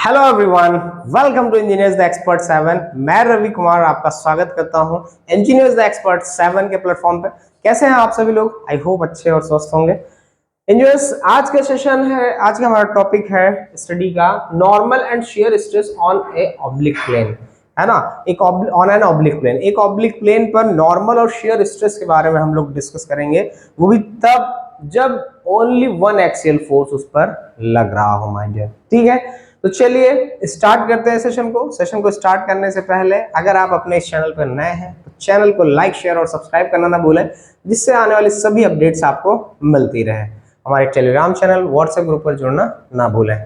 Hello everyone, welcome to engineers the expert 7। मैं रवि कुमार आपका स्वागत करता हूं इंजीनियर्स द एक्सपर्ट 7 के प्लेटफॉर्म पे। कैसे हैं आप सभी लोग? आई होप अच्छे और स्वस्थ होंगे। इंजीनियर्स, आज का सेशन है, आज का हमारा टॉपिक है स्टडी का normal and shear stress on a oblique plane, है ना। एक ऑन एन ऑब्लिक प्लेन, एक ऑब्लिक प्लेन पर नॉर्मल और शियर स्ट्रेस के बारे में हम लोग डिस्कस करेंगे, वो भी तब जब ओनली वन एक्सियल फोर्स उस पर लग रहा हो, माय डियर। ठीक है, तो चलिए स्टार्ट करते हैं सेशन को स्टार्ट करने से पहले अगर आप अपने इस चैनल पर नए हैं तो चैनल को लाइक, शेयर और सब्सक्राइब करना ना भूलें, जिससे आने वाली सभी अपडेट्स आपको मिलती रहे। हमारे टेलीग्राम चैनल, व्हाट्सएप ग्रुप पर जुड़ना ना भूलें।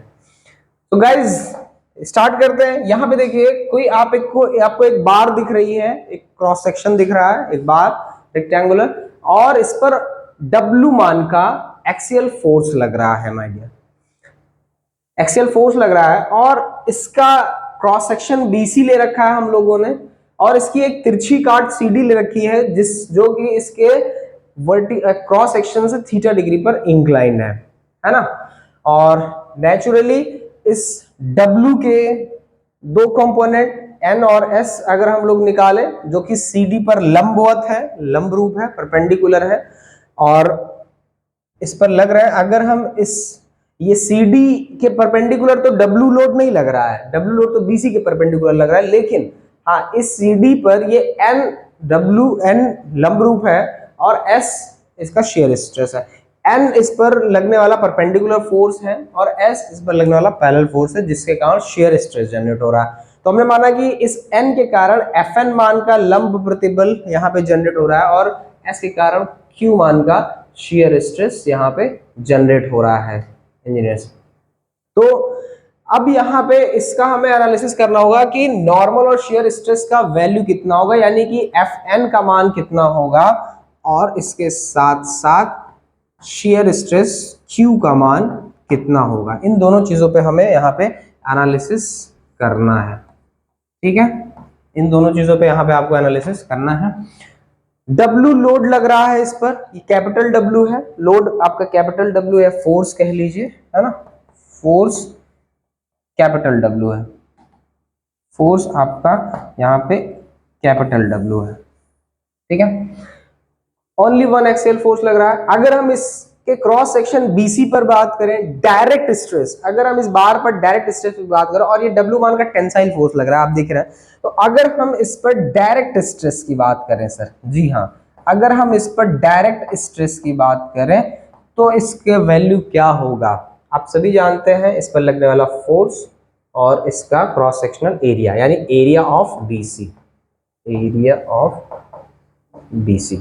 तो गाइज स्टार्ट करते हैं। यहाँ पे देखिए, कोई आपको एक बार दिख रही है, एक क्रॉस सेक्शन दिख रहा है, एक बार रेक्टेंगुलर, और इस पर W मान का एक्सियल फोर्स लग रहा है, माय डियर। एक्सियल फोर्स लग रहा है और इसका क्रॉस सेक्शन BC ले रखा है हम लोगों ने, और इसकी एक तिरछी काट CD ले रखी है, जो कि इसके क्रॉस सेक्शन से थीटा डिग्री पर इंक्लाइंड है ना। और नेचुरली इस W के दो कंपोनेंट N और S अगर हम लोग निकालें, जो कि CD पर लंबवत है, लंब रूप है, परपेंडिकुलर है, और इस पर लग रहा है, अगर हम ये CD के परपेंडिकुलर तो W लोड नहीं लग रहा है, W लोड तो BC के परपेंडिकुलर लग रहा है, लेकिन हाँ इस CD पर ये N लंब रूप है और S इसका शेयर स्ट्रेस है। N इस पर लगने वाला परपेंडिकुलर फोर्स है और S इस पर लगने वाला पैरेलल फोर्स है, जिसके कारण शेयर स्ट्रेस जनरेट हो रहा है। तो हमने माना कि इस N के कारण Fn मान का लंब प्रतिबल यहाँ पे जनरेट हो रहा है और S के कारण Q मान का शेयर स्ट्रेस यहाँ पे जनरेट हो रहा है इंजीनियर्स। तो अब यहाँ पे इसका हमें एनालिसिस करना होगा कि नॉर्मल और शेयर स्ट्रेस का वैल्यू कितना होगा, यानी कि Fn का मान कितना होगा, और इसके साथ साथ शेयर स्ट्रेस Q का मान कितना होगा। इन दोनों चीजों पे हमें यहाँ पे एनालिसिस करना है। ठीक है, इन दोनों चीजों पे यहाँ पे आपको एनालिसिस करना है। W लोड लग रहा है इस पर, ये कैपिटल W है, लोड आपका कैपिटल W है, फोर्स कह लीजिए, है ना। फोर्स कैपिटल W है, फोर्स आपका यहाँ पे कैपिटल W है। ठीक है, ओनली वन एक्सियल फोर्स लग रहा है। अगर हम इसके क्रॉस सेक्शन BC पर बात करें, डायरेक्ट स्ट्रेस, अगर हम इस बार पर डायरेक्ट स्ट्रेस की बात करें, और ये W मान का टेंसाइल फोर्स लग रहा है, आप देख रहे हैं, तो अगर हम इस पर डायरेक्ट स्ट्रेस की बात करें सर, जी हाँ, अगर हम इस पर डायरेक्ट स्ट्रेस की बात करें तो इसके वैल्यू क्या होगा? आप सभी जानते हैं, इस पर लगने वाला फोर्स और इसका क्रॉस सेक्शनल एरिया, यानी area of BC, area of BC।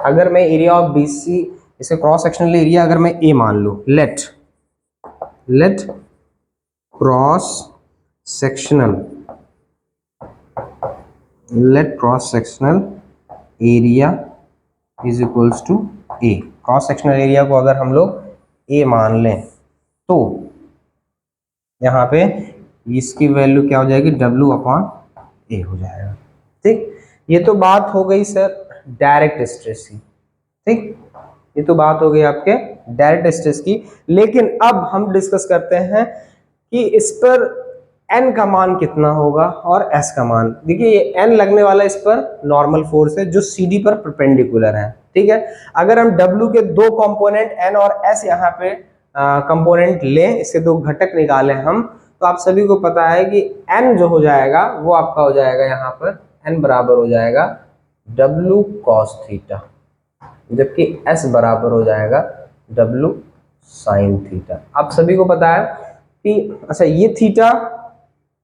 अगर मैं एरिया ऑफ BC, इसका क्रॉस सेक्शनल एरिया अगर मैं A मान लूं, let cross sectional area is equals to A। Cross sectional area को अगर हम लोग A मान लें तो यहाँ पे इसकी वैल्यू क्या हो जाएगी? W/A हो जाएगा। ठीक, ये तो बात हो गई सर डायरेक्ट स्ट्रेस की। ठीक, ये तो बात हो गई आपके डायरेक्ट स्ट्रेस की। लेकिन अब हम डिस्कस करते हैं कि इस पर N का मान कितना होगा और S का मान। देखिए, ये N लगने वाला इस पर नॉर्मल फोर्स है जो CD पर परपेंडिकुलर है। ठीक है, अगर हम W के दो कंपोनेंट N और S यहाँ पे कंपोनेंट लें, इसके दो घटक निकालें हम, तो आप सभी को पता है कि N जो हो जाएगा वो आपका हो जाएगा, यहाँ पर N बराबर हो जाएगा W cos थीटा, जबकि S बराबर हो जाएगा W sin थीटा। आप सभी को पता है कि अच्छा, ये थीटा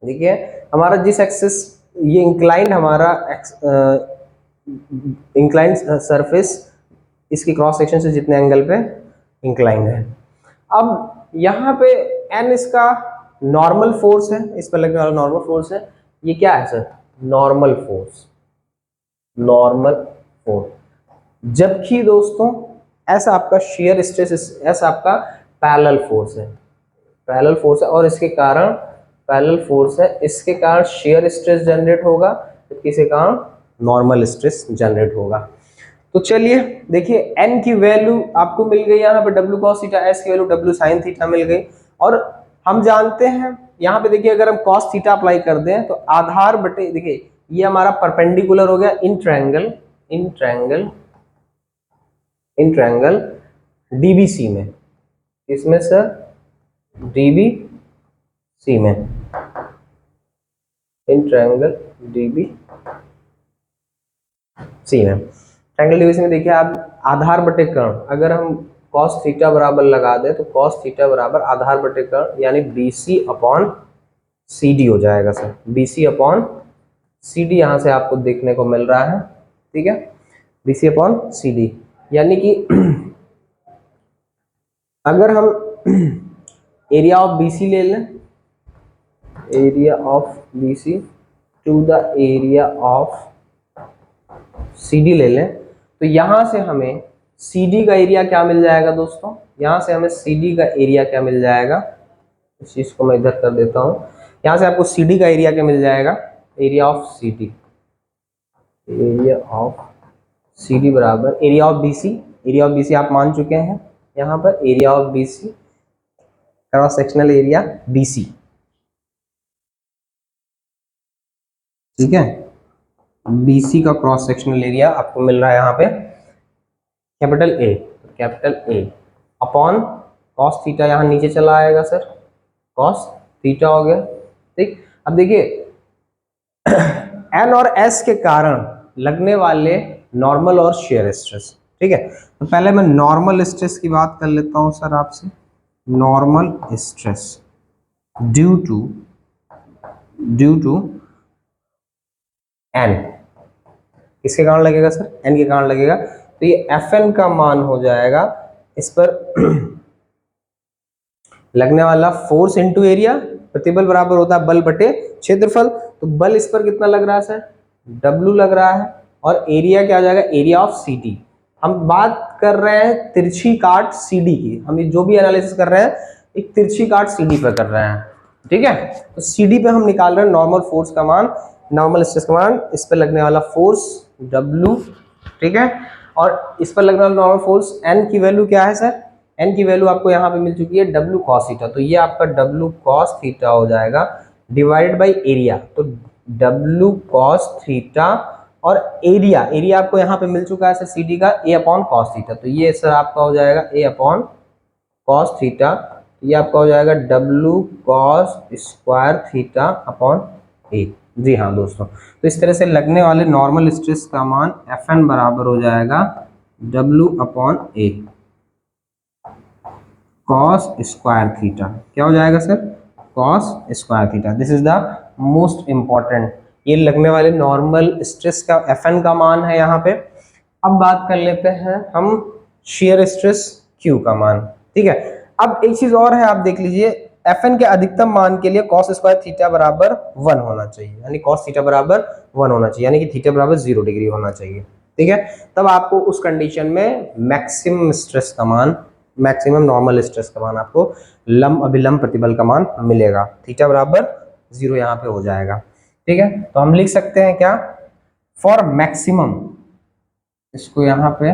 देखिए, हमारा जिस एक्सिस, ये इंक्लाइंड हमारा इंक्लाइंड सरफेस, इसकी क्रॉस सेक्शन से जितने एंगल पे इंक्लाइंड है। अब यहाँ पे N इसका नॉर्मल फोर्स है, इस पर लगने वाला नॉर्मल फोर्स है। ये क्या है सर? नॉर्मल फोर्स, जबकि दोस्तों ऐसा आपका शेयर स्ट्रेस, ऐसा आपका पैरेलल फोर्स है, और इसके कारण पैरेलल फोर्स है, इसके कारण शेयर स्ट्रेस जनरेट होगा, जबकि इसके कारण नॉर्मल स्ट्रेस जनरेट होगा। तो चलिए देखिए, N की वैल्यू आपको मिल गई यहाँ पे W cos थीटा, S की वैल्यू W sin थीटा मिल गई, और हम जानते हैं यहाँ पे देखिए अगर हम cos थीटा अप्लाई कर दें तो आधार बटे, देखिए ये हमारा परपेंडिकुलर हो गया इन ट्रायंगल डीबीसी में, इसमें सर डीबीसी में, इन ट्रायंगल डीबीसी में, ट्रायंगल डीबीसी में देखिए आप आधार बटे कर्ण, अगर हम cos थीटा बराबर लगा दें तो cos थीटा बराबर आधार बटे कर्ण यानी BC अपॉन CD हो जाएगा सर। BC अपॉन CD यहाँ से आपको देखने को मिल रहा है, ठीक है, BC अपॉन CD, यानी कि अगर हम एरिया ऑफ BC ले लें, area of BC to the area of CD ले लें, तो यहां से हमें CD का एरिया क्या मिल जाएगा दोस्तों, यहां से हमें CD का एरिया क्या मिल जाएगा, इस चीज को मैं इधर कर देता हूं, यहां से आपको CD का एरिया क्या मिल जाएगा, area of CD, area of CD बराबर area of BC, area of BC आप मान चुके हैं, यहां पर area of BC cross sectional area BC, ठीक है, BC का क्रॉस सेक्शनल एरिया आपको मिल रहा है यहाँ पे capital A upon cos theta, यहाँ नीचे चला आएगा सर, cos थीटा हो गया, ठीक। अब देखिए N और S के कारण लगने वाले नॉर्मल और शेयर स्ट्रेस, ठीक है, तो पहले मैं नॉर्मल स्ट्रेस की बात कर लेता हूं सर आपसे। Normal stress due to N, किसके कारण लगेगा सर, N के कारण लगेगा, तो ये Fn का मान हो जाएगा इस पर लगने वाला फोर्स इनटू एरिया, प्रतिबल बराबर होता है बल बटे क्षेत्रफल, तो बल इस पर कितना लग रहा है सर, W लग रहा है, और एरिया क्या आ जाएगा, एरिया ऑफ CD। हम बात कर रहे हैं तिरछी काट CD की, हम जो भी एनालिसिस कर रहे हैं एक तिरछी काट CD पर कर रहे हैं, ठीक है, तो CD पे हम निकाल रहे हैं नॉर्मल फोर्स का मान, नॉर्मल स्ट्रेस का मान, इस पर लगने वाला फोर्स W, ठीक है, और इस पर लगने वाला नॉर्मल फोर्स N की वैल्यू क्या है सर, N की वैल्यू आपको यहाँ पे मिल चुकी है W cos थीटा, तो ये आपका W cos थीटा हो जाएगा डिवाइडेड बाय एरिया, तो W cos थीटा और एरिया आपको यहाँ पे मिल चुका है सर CD का A अपॉन cos थीटा, तो ये सर आपका हो जाएगा A अपॉन cos थीटा, ये आपका हो जाएगा W cos square theta upon A। जी हाँ दोस्तों, तो इस तरह से लगने वाले नॉर्मल स्ट्रेस का मान Fn बराबर हो जाएगा W upon A cos square theta, क्या हो जाएगा sir, cos square theta. This is the most important, ये लगने वाले नॉर्मल स्ट्रेस का Fn का मान है यहाँ पे। अब बात कर लेते हैं हम शेयर स्ट्रेस Q का मान, ठीक है। अब एक चीज और है, आप देख लीजिए Fn के अधिकतम मान के लिए cos स्क्वायर थीटा बराबर 1 होना चाहिए, यानी cos थीटा बराबर 1 होना चाहिए, यानी कि थीटा बराबर 0 डिग्री होना चाहिए, ठीक है, तब आपको उस कंडीशन में मैक्सिमम स्ट्रेस का मान, मैक्सिमम नॉर्मल स्ट्रेस का मान आपको लंब अभिलंब प्रतिबल का मान मिलेगा, थीटा बराबर 0 यहाँ पे हो जाएगा, ठीक है। तो हम लिख सकते हैं क्या, फॉर मैक्सिमम, इसको यहाँ पे,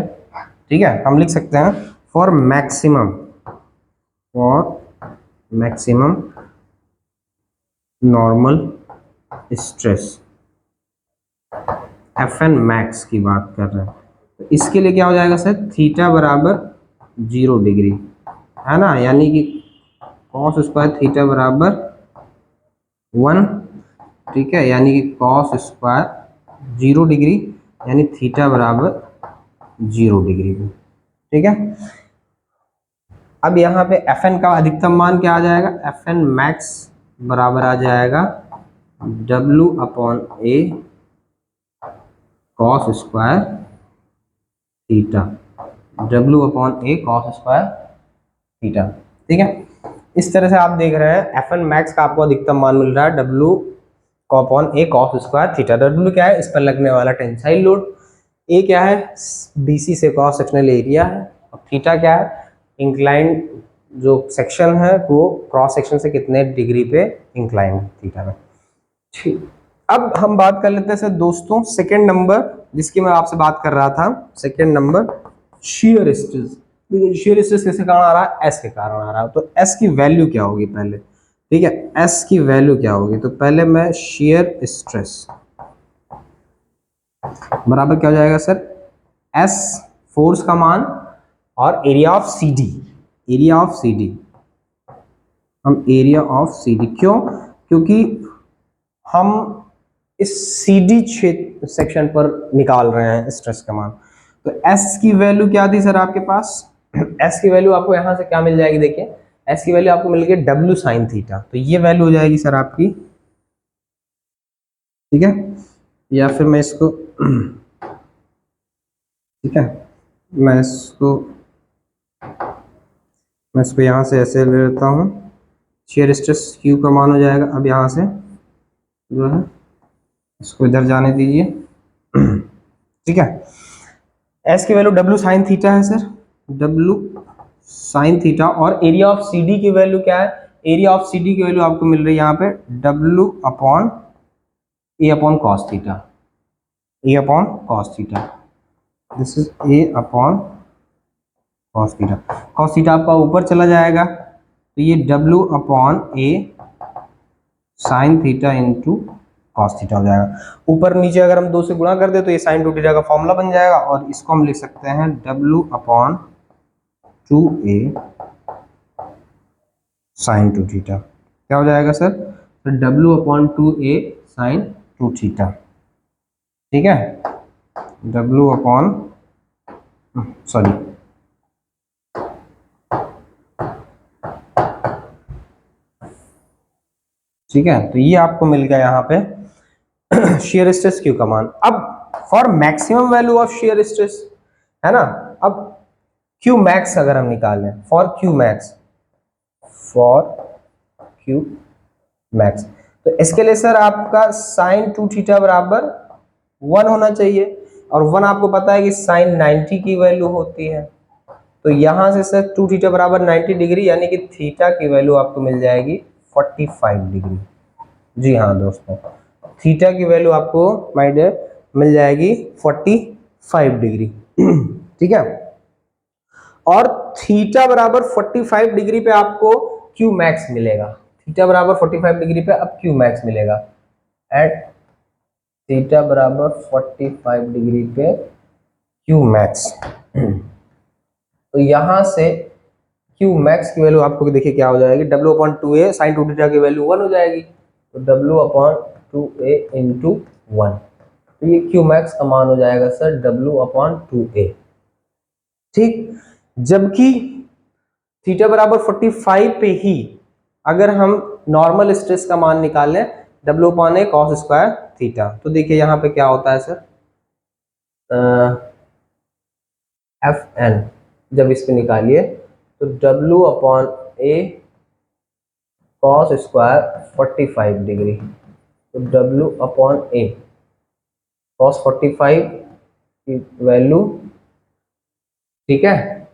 ठीक है, हम लिख सकते हैं for maximum normal stress, Fn max की बात कर रहे हैं, तो इसके लिए क्या हो जाएगा सर, थीटा बराबर 0 डिग्री, है ना, यानी कि cos स्क्वायर थीटा बराबर 1, ठीक है, यानी कि cos स्क्वायर 0 डिग्री यानी थीटा बराबर 0 डिग्री, ठीक है। अब यहाँ पे Fn का अधिकतम मान क्या आ जाएगा, Fn मैक्स बराबर आ जाएगा W upon A cos square theta, W upon A cos square theta, ठीक है। इस तरह से आप देख रहे हैं Fn मैक्स का आपको अधिकतम मान मिल रहा है W upon A cos square theta. W क्या है, इस पर लगने वाला टेंसाइल लोड, A क्या है, BC से क्रॉस सेक्शनल एरिया है, और थीटा क्या है, इंक्लाइन जो सेक्शन है वो क्रॉस सेक्शन से कितने डिग्री पे इंक्लाइन थीटा में, ठीक। अब हम बात कर लेते हैं सर दोस्तों सेकंड नंबर जिसकी मैं आपसे बात कर रहा था, second number shear stress. Shear stress किसके कारण आ रहा है, एस के कारण आ रहा है, तो एस की वैल्यू क्या होगी पहले, ठीक है, एस की वैल्यू क्या होगी, तो पहले मैं शेयर स्ट्रेस बराबर क्या हो जाएगा सर, एस फोर्स का मान और area of C D, area of C D, हम एरिया ऑफ सी डी, क्यों, क्योंकि हम इस सी डी क्षेत्र सेक्शन पर निकाल रहे हैं स्ट्रेस का मान। तो एस की वैल्यू क्या थी सर आपके पास, एस की वैल्यू आपको यहां से क्या मिल जाएगी, देखिए एस की वैल्यू आपको मिल गई डब्ल्यू साइन थीटा, तो ये वैल्यू हो जाएगी सर आपकी, ठीक है, या फिर मैं इसको ठीक है, मैं इसको यहाँ से ऐसे ले लेता हूँ, शेयर स्ट्रेस क्यू का मान हो जाएगा, अब यहाँ से जो है इसको इधर जाने दीजिए, ठीक है, एस की वैल्यू डब्ल्यू साइन थीटा है सर, डब्ल्यू साइन थीटा, और एरिया ऑफ सी डी की वैल्यू क्या है, एरिया ऑफ सी डी की वैल्यू आपको मिल रही है यहाँ पे W upon A upon cos theta, A upon cos theta, this is A upon cos theta, cos theta आपका ऊपर चला जाएगा, तो ये W upon A sine theta into cos theta हो जाएगा, ऊपर नीचे अगर हम 2 से गुणा कर दे तो ये साइन टू थीटा का फॉर्मूला बन जाएगा, और इसको हम लिख सकते हैं W upon 2a sign to theta, क्या हो जाएगा सर, तो W upon 2a sign to theta, ठीक है, डब्ल्यू अपॉन सॉरी ठीक है, तो ये आपको मिल गया यहाँ पे शेयर स्ट्रेस क्यू का मान। अब for maximum value of shear stress है ना, अब क्यू मैक्स अगर हम निकालें, for Q max, for Q max, तो इसके लिए सर आपका साइन टू थीटा बराबर 1 होना चाहिए, और 1 आपको पता है कि साइन 90 की वैल्यू होती है, तो यहां से सर टू थीटा बराबर 90 डिग्री, यानी कि थीटा की वैल्यू आपको मिल जाएगी 45 डिग्री। जी हाँ दोस्तों, थीटा की वैल्यू आपको माय डियर मिल जाएगी 45 डिग्री, ठीक है, और थीटा बराबर 45 डिग्री पे आपको क्यू मैक्स मिलेगा, थीटा बराबर 45 डिग्री पे अब क्यू मैक्स मिलेगा, एट थीटा बराबर 45 डिग्री पे क्यू मैक्स, तो यहां से क्यू मैक्स की वैल्यू आपको देखिए क्या हो जाएगी, W upon 2a sign to theta की वैल्यू 1 हो जाएगी, तो डब्ल्यू अपॉन 2a इंटू 1, तो ये क्यू मैक्स का मान हो जाएगा सर डब्ल्यू अपॉन 2a, ठीक, जबकि थीटा बराबर 45 पे ही अगर हम नॉर्मल स्ट्रेस का मान निकालें डब्ल्यू अपॉन ए कॉस स्क्वायर थीटा, तो देखिए यहाँ पे क्या होता है सर, एफ एन जब इस पे निकालिए तो डब्ल्यू अपॉन ए कॉस स्क्वायर 45 डिग्री, तो डब्ल्यू अपॉन ए कॉस 45 की वैल्यू, ठीक है,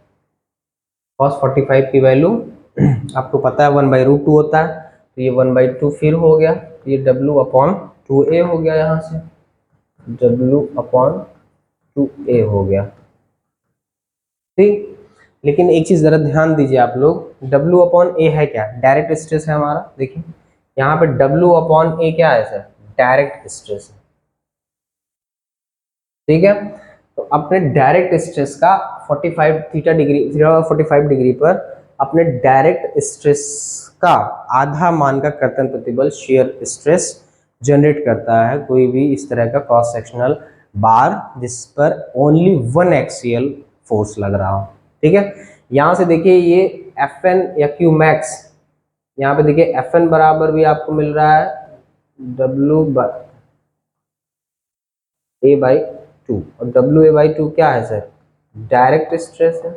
कॉस 45 की वैल्यू आपको पता है 1/√2 होता है, तो ये 1/2 फिर हो गया, तो ये डब्ल्यू अपॉन 2a हो गया, यहाँ से डब्ल्यू अपॉन 2a हो गया, ठीक, लेकिन एक चीज जरा ध्यान दीजिए आप लोग, डब्ल्यू अपॉन ए है क्या, डायरेक्ट स्ट्रेस है हमारा, देखिए यहाँ पे डब्ल्यू अपॉन ए क्या है सर, डायरेक्ट स्ट्रेस है, ठीक है, तो अपने डायरेक्ट स्ट्रेस का 45 थीटा डिग्री 45 डिग्री पर अपने डायरेक्ट स्ट्रेस का आधा मान का कर्तन प्रतिबल शेयर स्ट्रेस जनरेट करता है कोई भी इस तरह का क्रॉस सेक्शनल बार जिस पर ओनली 1 एक्सियल फोर्स लग रहा हो, ठीक है, यहां से देखिए ये एफ एन या क्यू मैक्स, यहाँ पे देखिए एफ एन बराबर भी आपको मिल रहा है डब्ल्यू ए बाई 2, और डब्ल्यू ए बाई 2 क्या है सर, डायरेक्ट स्ट्रेस है,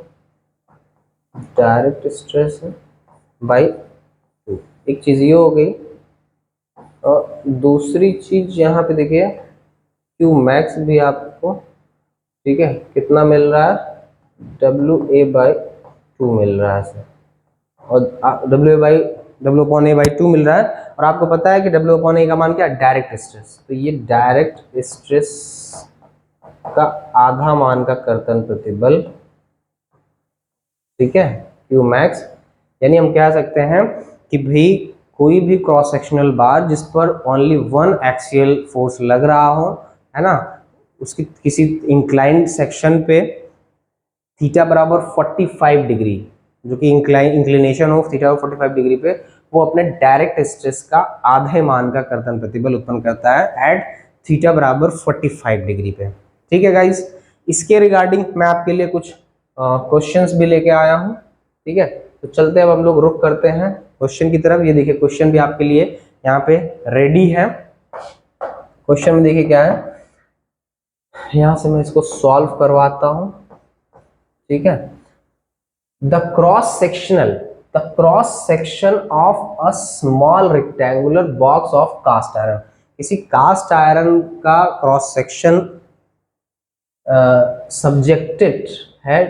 डायरेक्ट स्ट्रेस है बाई 2, एक चीज ये हो गई, और दूसरी चीज यहाँ पे देखिए क्यू मैक्स भी आपको, ठीक है, कितना मिल रहा है, डब्ल्यू ए बाई 2 मिल रहा है सर, और डब्ल्यू अपॉन ए बाई 2 मिल रहा है, और आपको पता है कि डब्ल्यू अपॉन ए का मान क्या है, डायरेक्ट स्ट्रेस, तो ये डायरेक्ट स्ट्रेस का आधा मान का कर्तन प्रतिबल, ठीक है, क्यू मैक्स, यानी हम कह सकते हैं कि भाई कोई भी क्रॉस सेक्शनल बार जिस पर ओनली वन एक्सियल फोर्स लग रहा हो, है ना, उसकी किसी इंक्लाइंड सेक्शन पे थीटा बराबर 45 डिग्री, जो कि इंक्लिनेशन ऑफ थीटा 45 डिग्री पे वो अपने डायरेक्ट स्ट्रेस का आधे मान का कर्तन प्रतिबल उत्पन्न करता है एट थीटा बराबर 45 डिग्री पे। ठीक है गाइस, इसके रिगार्डिंग मैं आपके लिए कुछ क्वेश्चंस भी लेके आया हूँ। ठीक है, तो चलते हैं अब हम लोग रुक करते हैं क्वेश्चन की तरफ। ये देखिए क्वेश्चन भी आपके लिए यहाँ पे रेडी है। क्वेश्चन में देखिए क्या है, यहाँ से मैं इसको सॉल्व करवाता हूँ। ठीक है, the cross section of a small rectangular box of cast iron, किसी कास्ट आयरन का क्रॉस सेक्शन सब्जेक्टेड है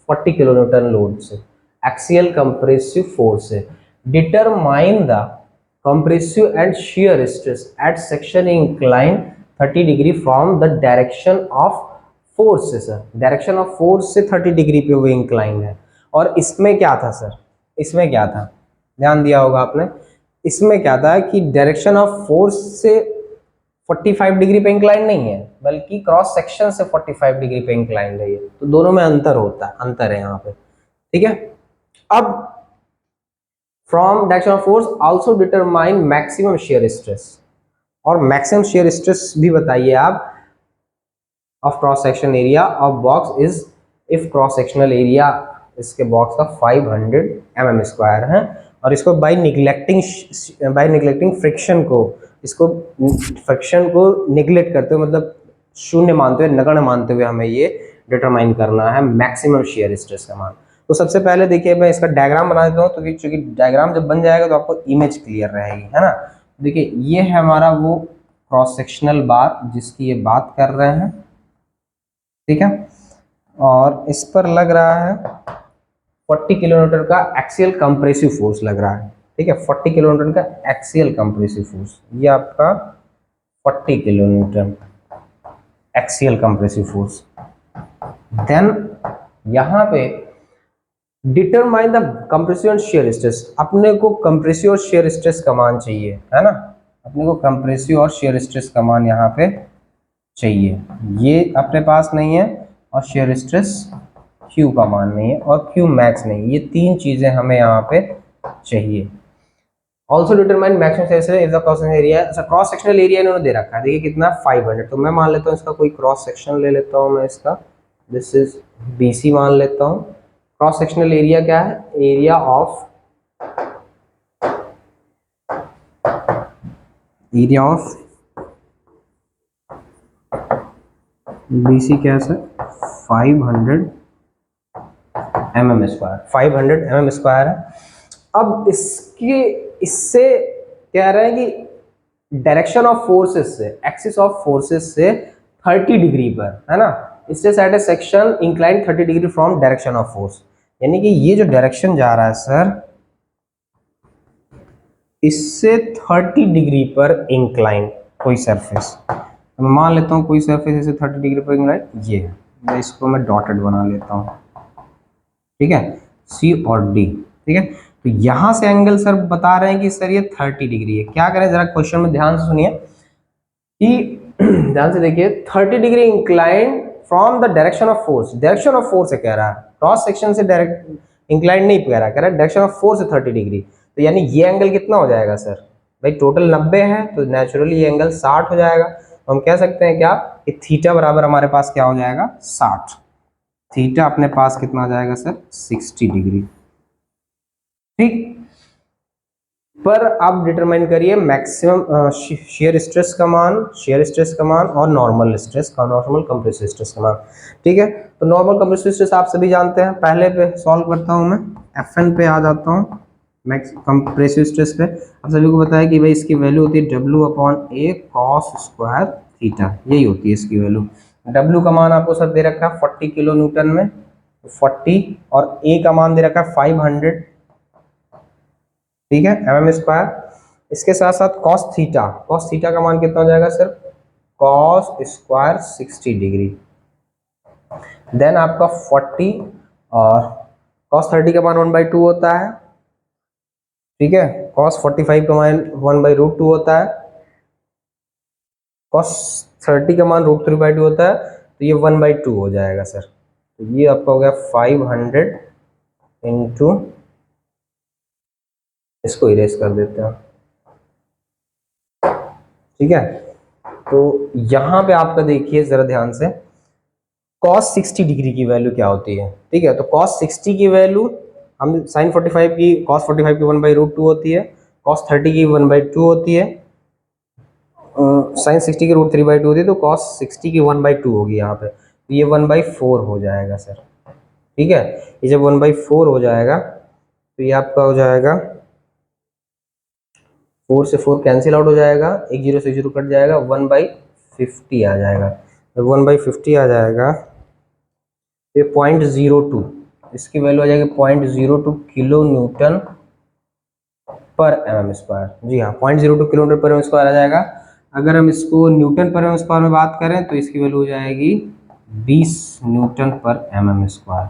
40 किलोन्यूटन लोड से, एक्सियल कंप्रेसिव फोर्स से। Determine the compressive and shear stress at section incline 30 degree from the direction of force से। Sir direction of force से 30 degree पे वो incline है। और इसमें क्या था सर, इसमें क्या था, ध्यान दिया होगा आपने, इसमें क्या था कि डायरेक्शन ऑफ फोर्स से 45 डिग्री पे इंक्लाइन नहीं है, बल्कि क्रॉस सेक्शन से 45 डिग्री पे इंक्लाइन है। तो दोनों में अंतर होता है, अंतर है यहाँ पे। ठीक है, अब from direction of force also determine maximum shear stress, और मैक्सिमम शियर स्ट्रेस भी बताइए आप of cross section area of box is if cross sectional area इसके बॉक्स का 500 mm स्क्वायर है, और इसको बाय निगलेक्टिंग फ्रिक्शन को, इसको फ्रिक्शन को निगलेक्ट करते हुए, मतलब शून्य मानते हुए, नगण्य मानते हुए हमें ये डिटरमाइन करना है मैक्सिमम शियर स्ट्रेस का मान। तो सबसे पहले देखिए मैं इसका डायग्राम बना देता हूँ, तो क्योंकि डायग्राम जब बन जाएगा तो आपको इमेज क्लियर रहेगी, है ना। देखिए ये है हमारा वो क्रॉस सेक्शनल बार जिसकी ये बात कर रहे हैं। ठीक है, और इस पर लग रहा है 40 किलोमीटर का एक्सियल कंप्रेसिव फोर्स लग रहा है। ठीक है, 40 किलोमीटर का एक्सियल कंप्रेसिव फोर्स, ये आपका 40 kilometre axial compressive force. Then यहाँ पे determine the compressive and shear stress, अपने को कंप्रेसिव और शियर स्ट्रेस का मान चाहिए, है ना, अपने को कंप्रेसिव और शियर स्ट्रेस का मान यहाँ पे चाहिए। ये अपने पास नहीं है, और शेयर स्ट्रेस क्यू का मान नहीं है, और क्यू मैक्स नहीं, ये तीन चीजें हमें यहाँ पे चाहिए। Also determine maximum shear stress if the cross sectional area, अच्छा क्रॉस सेक्शनल एरिया इन्होंने दे रखा है, देखिए कितना 500, तो मैं मान लेता हूँ इसका कोई क्रॉस सेक्शन ले लेता हूँ मैं इसका, दिस इज BC मान लेता हूँ। क्रॉस सेक्शनल एरिया क्या है, एरिया ऑफ BC क्या है sir, 500 mm square, 500 mm square है। अब इससे कह रहे हैं कि डायरेक्शन ऑफ फोर्सेस से, एक्सिस ऑफ फोर्सेस से 30 डिग्री पर, है ना, इससे at a section incline 30 degree from direction of force, यानी कि ये जो डायरेक्शन जा रहा है सर, इससे 30 डिग्री पर इंक्लाइन कोई सरफेस, तो मैं मान लेता हूँ कोई सरफेस इसे 30 डिग्री पर इंक्लाइन, ये है, मैं इसको मैं डॉटेड बना लेता हूँ। ठीक है, C और D। ठीक है, तो यहां से एंगल सर बता रहे हैं कि सर ये 30 डिग्री है। क्या करें, जरा क्वेश्चन में ध्यान से सुनिए कि ध्यान से देखिए, 30 degree incline from the direction of force, direction of force से कह रहा है, क्रॉस सेक्शन से डायरेक्ट इंक्लाइन नहीं कह रहा है डायरेक्शन ऑफ फोर्स से 30 डिग्री। तो यानी ये एंगल कितना हो जाएगा सर, भाई टोटल 90 है, तो नेचुरली ये एंगल 60 हो जाएगा। तो हम कह सकते हैं क्या कि थीटा बराबर हमारे पास क्या हो जाएगा, 60। थीटा अपने पास कितना आ जाएगा सर, 60 डिग्री। ठीक, पर आप डिटरमाइन करिए मैक्सिमम शियर स्ट्रेस का मान, शेयर स्ट्रेस का मान, और नॉर्मल स्ट्रेस का, नॉर्मल कंप्रेसिव स्ट्रेस का मान। ठीक है, तो नॉर्मल कंप्रेसिव स्ट्रेस आप सभी जानते हैं, पहले पे सॉल्व करता हूं मैं, FN पे आ जाता हूं, मैक्स कंप्रेसिव स्ट्रेस पे। आप सभी को बताया कि भाई इसकी वैल्यू होती है W/A cos स्क्वायर थीटा, यही होती है इसकी वैल्यू। W का मान आपको सर दे रखा है 40 किलो न्यूटन में, 40, और A का मान दे रखा है 500, ठीक है, mm स्क्वायर। इसके साथ साथ cos थीटा का मान कितना हो जाएगा sir, cos square 60 degree. Then आपका 40, और cos 30 का मान 1/2 होता है, ठीक है। कॉस 45 का मान 1/√2 होता है, कॉस 30 का मान √3/2 होता है, तो ये 1/2 हो जाएगा सर। तो ये आपका हो गया 500 इंटू, इसको इरेज कर देते हैं, ठीक है। तो यहाँ पे आपका देखिए जरा ध्यान से, कॉस 60 डिग्री की वैल्यू क्या होती है, ठीक है। तो कॉस 60 की वैल्यू, हम साइन 45 की, कॉस 45 की 1/√2 होती है, कॉस 30 की 1/2 होती है, साइन 60 की √3/2 होती है, तो कॉस 60 की 1/2 होगी यहाँ पे, तो ये 1/4 हो जाएगा सर, ठीक है। ये जब 1/4 हो जाएगा तो ये आपका हो जाएगा, 4 से 4 कैंसिल आउट हो जाएगा, एक जीरो से जीरो कट जाएगा, 1/50 आ जाएगा। जब 1/50 आ जाएगा तो ये 0.02, इसकी वैल्यू आ जाएगी 0.02 किलो न्यूटन पर एम एम स्क्वायर। जी हाँ, 0.02 किलो न्यूटन पर एम स्क्वायर आ जाएगा। अगर हम इसको न्यूटन पर एम स्क्वायर में बात करें तो इसकी वैल्यू हो जाएगी 20 न्यूटन पर एम एम स्क्वायर,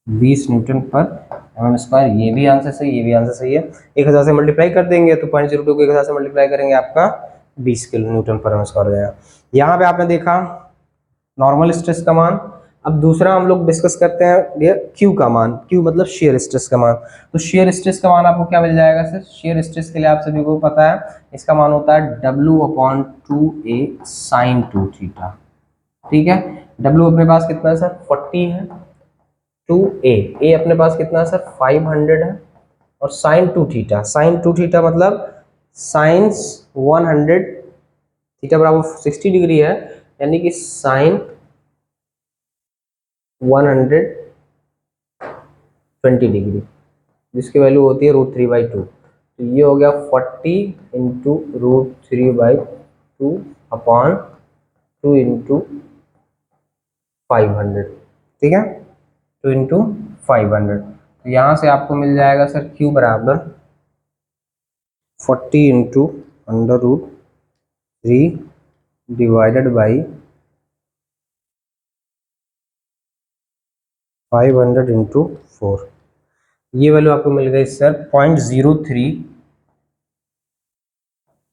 20 न्यूटन पर एम एम स्क्वायर। ये भी आंसर सही, ये भी आंसर सही है। 1000 से मल्टीप्लाई कर देंगे तो 0.02 को 1000 से मल्टीप्लाई करेंगे, आपका 20 किलो न्यूटन पर एम स्क्वायर हो जाएगा। यहाँ पे आपने देखा नॉर्मल स्ट्रेस का मान। अब दूसरा हम लोग डिस्कस करते हैं क्यू का मान, क्यू मतलब शेयर स्ट्रेस का मान। तो शेयर स्ट्रेस का मान आपको क्या मिल जाएगा सर? शेयर स्ट्रेस के लिए आप सभी को पता है, इसका मान होता है W/2A sin 2 थीटा, ठीक है। W अपने पास कितना है सर? 40 है, 2A, A अपने पास कितना है सर? 500 है, और साइन 2 थीटा, साइन 2 थीटा मतलब साइंस 100, थीटा बराबर 60 डिग्री है, यानी कि साइन 120 डिग्री, जिसकी वैल्यू होती है √3/2। तो ये हो गया 40 इंटू √3/2 अपॉन 2 इंटू 500, ठीक है, 2 इंटू 500। तो यहाँ से आपको मिल जाएगा सर Q बराबर 40 इंटू √3 डिवाइडेड बाई 500 इंटू 4। ये वैल्यू आपको मिल गई सर 0.03